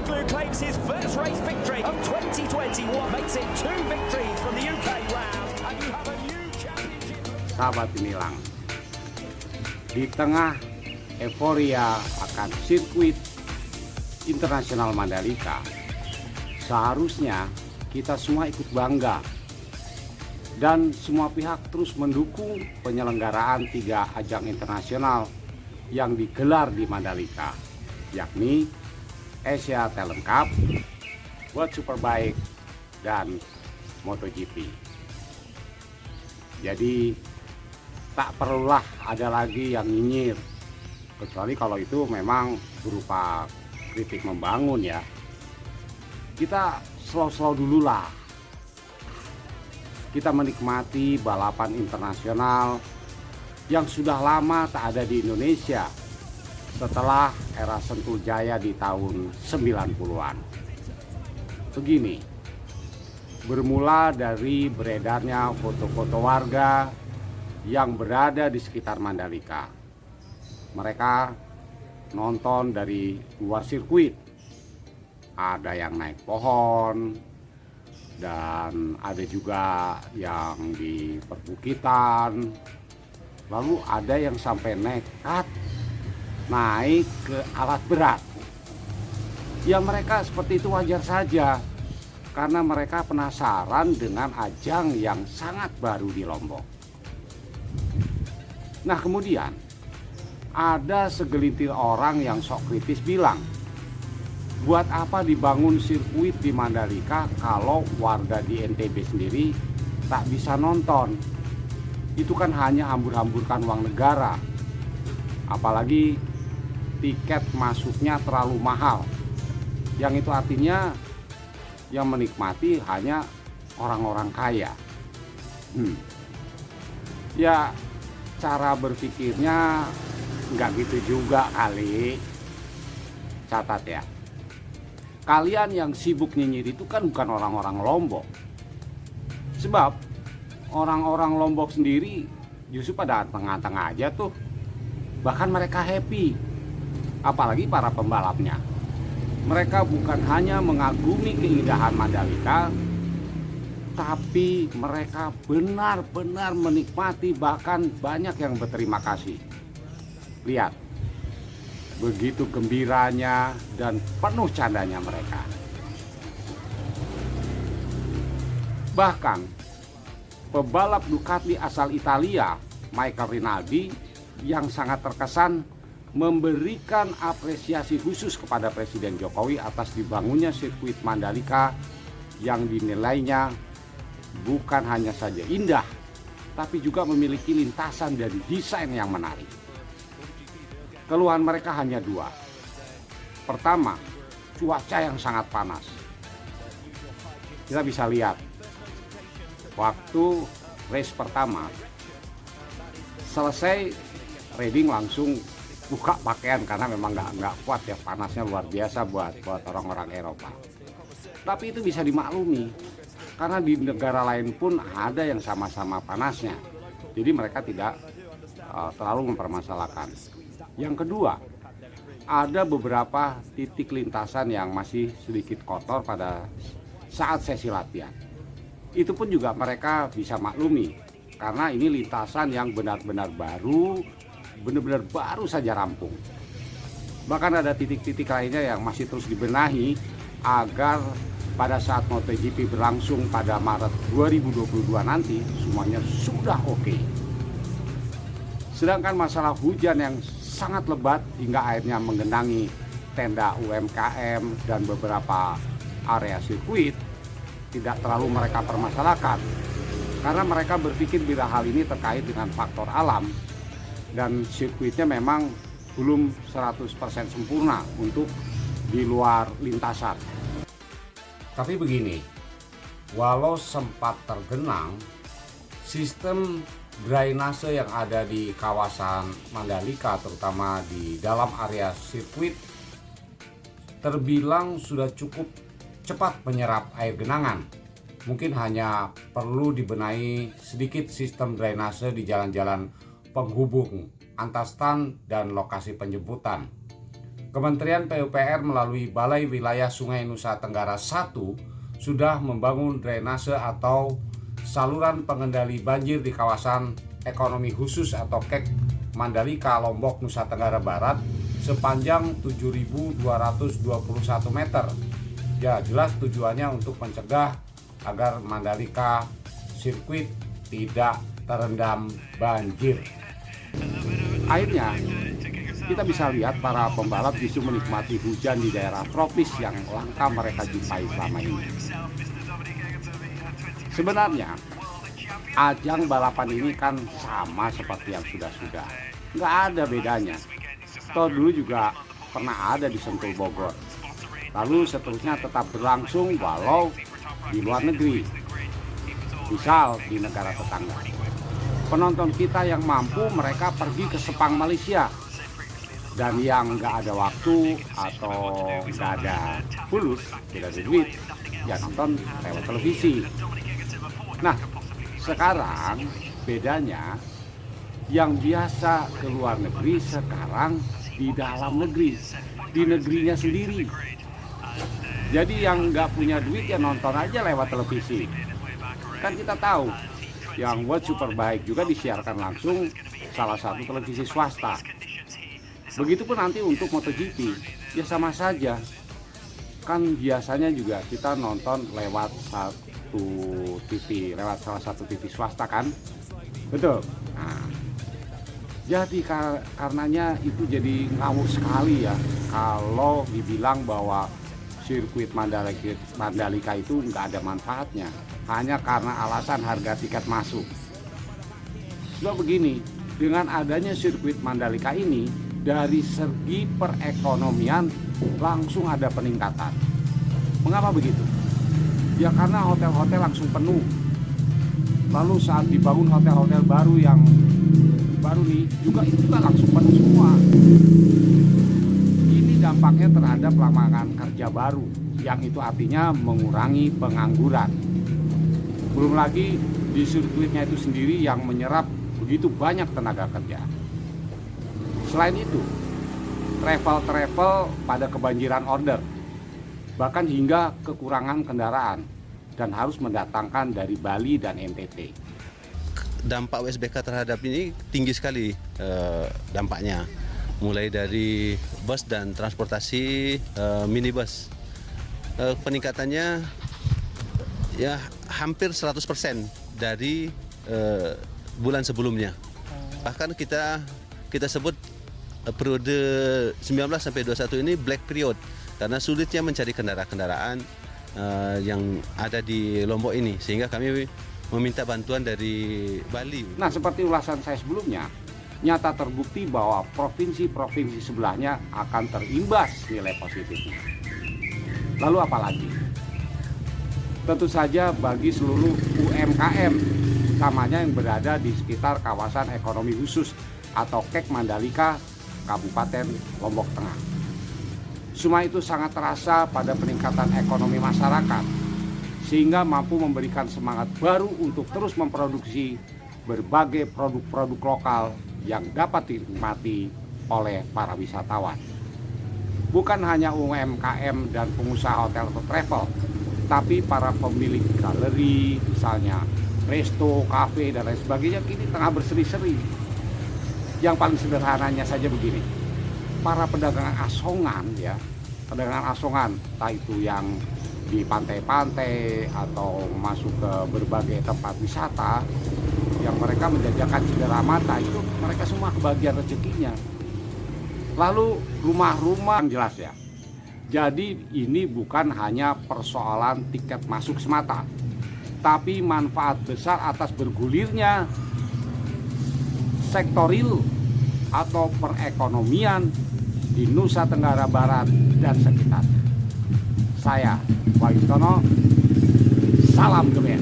Poklespooglu claims his first race victory of 2021, makes it 2 victories from the UK round, and you have a new championship. Sahabat Gemilang, di tengah euforia akan sirkuit internasional Mandalika, seharusnya kita semua ikut bangga dan semua pihak terus mendukung penyelenggaraan 3 ajang internasional yang digelar di Mandalika, yakni Asia Talent Cup, World Superbike, dan MotoGP. Jadi tak perlulah ada lagi yang nyinyir, kecuali kalau itu memang berupa kritik membangun ya. Kita slow-slow dulu lah. Kita menikmati balapan internasional yang sudah lama tak ada di Indonesia setelah era Sentul Jaya di tahun 90-an. Begini, bermula dari beredarnya foto-foto warga yang berada di sekitar Mandalika. Mereka nonton dari luar sirkuit. Ada yang naik pohon, dan ada juga yang di perbukitan. Lalu ada yang sampai nekat naik ke alat berat. Ya mereka seperti itu wajar saja, karena mereka penasaran dengan ajang yang sangat baru di Lombok. Nah kemudian ada segelintir orang yang sok kritis bilang, buat apa dibangun sirkuit di Mandalika kalau warga di NTB sendiri tak bisa nonton? Itu kan hanya hambur-hamburkan uang negara. Apalagi tiket masuknya terlalu mahal. Yang itu artinya yang menikmati hanya orang-orang kaya. Ya cara berpikirnya nggak gitu juga kali. Catat ya, kalian yang sibuk nyinyir itu kan bukan orang-orang Lombok. Sebab orang-orang Lombok sendiri justru pada tengah-tengah aja tuh. Bahkan mereka happy. Apalagi para pembalapnya. Mereka bukan hanya mengagumi keindahan Mandalika, tapi mereka benar-benar menikmati, bahkan banyak yang berterima kasih. Lihat, begitu gembiranya dan penuh candanya mereka. Bahkan pebalap Ducati asal Italia, Michael Rinaldi, yang sangat terkesan memberikan apresiasi khusus kepada Presiden Jokowi atas dibangunnya sirkuit Mandalika yang dinilainya bukan hanya saja indah, tapi juga memiliki lintasan dan desain yang menarik. Keluhan mereka hanya 2. Pertama, cuaca yang sangat panas. Kita bisa lihat waktu race pertama selesai, riding langsung buka pakaian karena memang nggak kuat ya, panasnya luar biasa buat orang-orang Eropa. Tapi itu bisa dimaklumi karena di negara lain pun ada yang sama-sama panasnya. Jadi mereka tidak terlalu mempermasalahkan. Yang kedua, ada beberapa titik lintasan yang masih sedikit kotor pada saat sesi latihan. Itu pun juga mereka bisa maklumi karena ini lintasan yang benar-benar baru, benar-benar baru saja rampung. Bahkan ada titik-titik lainnya yang masih terus dibenahi agar pada saat MotoGP berlangsung pada Maret 2022 nanti semuanya sudah oke. Sedangkan masalah hujan yang sangat lebat hingga airnya menggenangi tenda UMKM dan beberapa area sirkuit tidak terlalu mereka permasalahkan, karena mereka berpikir bila hal ini terkait dengan faktor alam dan sirkuitnya memang belum 100% sempurna untuk di luar lintasan. Tapi begini, walau sempat tergenang, sistem drainase yang ada di kawasan Mandalika, terutama di dalam area sirkuit, terbilang sudah cukup cepat menyerap air genangan. Mungkin hanya perlu dibenahi sedikit sistem drainase di jalan-jalan penghubung antar stan dan lokasi penjemputan. Kementerian PUPR melalui Balai Wilayah Sungai Nusa Tenggara I sudah membangun drainase atau saluran pengendali banjir di kawasan ekonomi khusus atau KEK Mandalika, Lombok, Nusa Tenggara Barat sepanjang 7.221 meter. Ya, jelas tujuannya untuk mencegah agar Mandalika sirkuit tidak terendam banjir. Akhirnya kita bisa lihat para pembalap justru menikmati hujan di daerah tropis yang langka mereka jumpai selama ini. Sebenarnya ajang balapan ini kan sama seperti yang sudah-sudah, nggak ada bedanya. Toh dulu juga pernah ada di Sentul Bogor, lalu seterusnya tetap berlangsung walau di luar negeri, misal di negara tetangga. Penonton kita yang mampu mereka pergi ke Sepang, Malaysia, dan yang nggak ada waktu atau nggak ada fulus, tidak ada duit, ya nonton lewat televisi. Nah, sekarang bedanya yang biasa ke luar negeri sekarang di dalam negeri, di negerinya sendiri. Jadi yang nggak punya duit ya nonton aja lewat televisi. Kan kita tahu yang World Superbike juga disiarkan langsung salah satu televisi swasta. Begitupun nanti untuk MotoGP, ya sama saja. Kan biasanya juga kita nonton lewat satu TV, lewat salah satu TV swasta kan? Betul. Nah, jadi karenanya itu jadi ngawur sekali ya kalau dibilang bahwa sirkuit Mandalika itu nggak ada manfaatnya hanya karena alasan harga tiket masuk. Sebab begini, dengan adanya sirkuit Mandalika ini dari segi perekonomian langsung ada peningkatan. Mengapa begitu? Ya karena hotel-hotel langsung penuh. Lalu saat dibangun hotel-hotel baru yang baru nih juga itu juga langsung penuh semua. Ini dampaknya terhadap lapangan kerja baru, yang itu artinya mengurangi pengangguran. Belum lagi di sirkuitnya itu sendiri yang menyerap begitu banyak tenaga kerja. Selain itu, travel pada kebanjiran order, bahkan hingga kekurangan kendaraan dan harus mendatangkan dari Bali dan NTT. Dampak WSBK terhadap ini tinggi sekali dampaknya, mulai dari bus dan transportasi minibus. Peningkatannya ya hampir 100% dari bulan sebelumnya. Bahkan kita sebut periode 19 sampai 21 ini black period karena sulitnya mencari kendaraan yang ada di Lombok ini, sehingga kami meminta bantuan dari Bali. Nah, seperti ulasan saya sebelumnya, nyata terbukti bahwa provinsi-provinsi sebelahnya akan terimbas nilai positifnya. Lalu apalagi? Tentu saja bagi seluruh UMKM, utamanya yang berada di sekitar kawasan ekonomi khusus atau KEK Mandalika, Kabupaten Lombok Tengah. Semua itu sangat terasa pada peningkatan ekonomi masyarakat, sehingga mampu memberikan semangat baru untuk terus memproduksi berbagai produk-produk lokal yang dapat dinikmati oleh para wisatawan. Bukan hanya UMKM dan pengusaha hotel atau travel, tapi para pemilik galeri, misalnya resto, kafe, dan lain sebagainya kini tengah berseri-seri. Yang paling sederhananya saja begini, para pedagang asongan ya, pedagang asongan, entah itu yang di pantai-pantai atau masuk ke berbagai tempat wisata yang mereka menjajakan cindera mata, itu mereka semua kebagian rezekinya. Lalu rumah-rumah yang jelas ya. Jadi ini bukan hanya persoalan tiket masuk semata, tapi manfaat besar atas bergulirnya sektor real atau perekonomian di Nusa Tenggara Barat dan sekitarnya. Saya, Wahyu Tono, salam Gemen.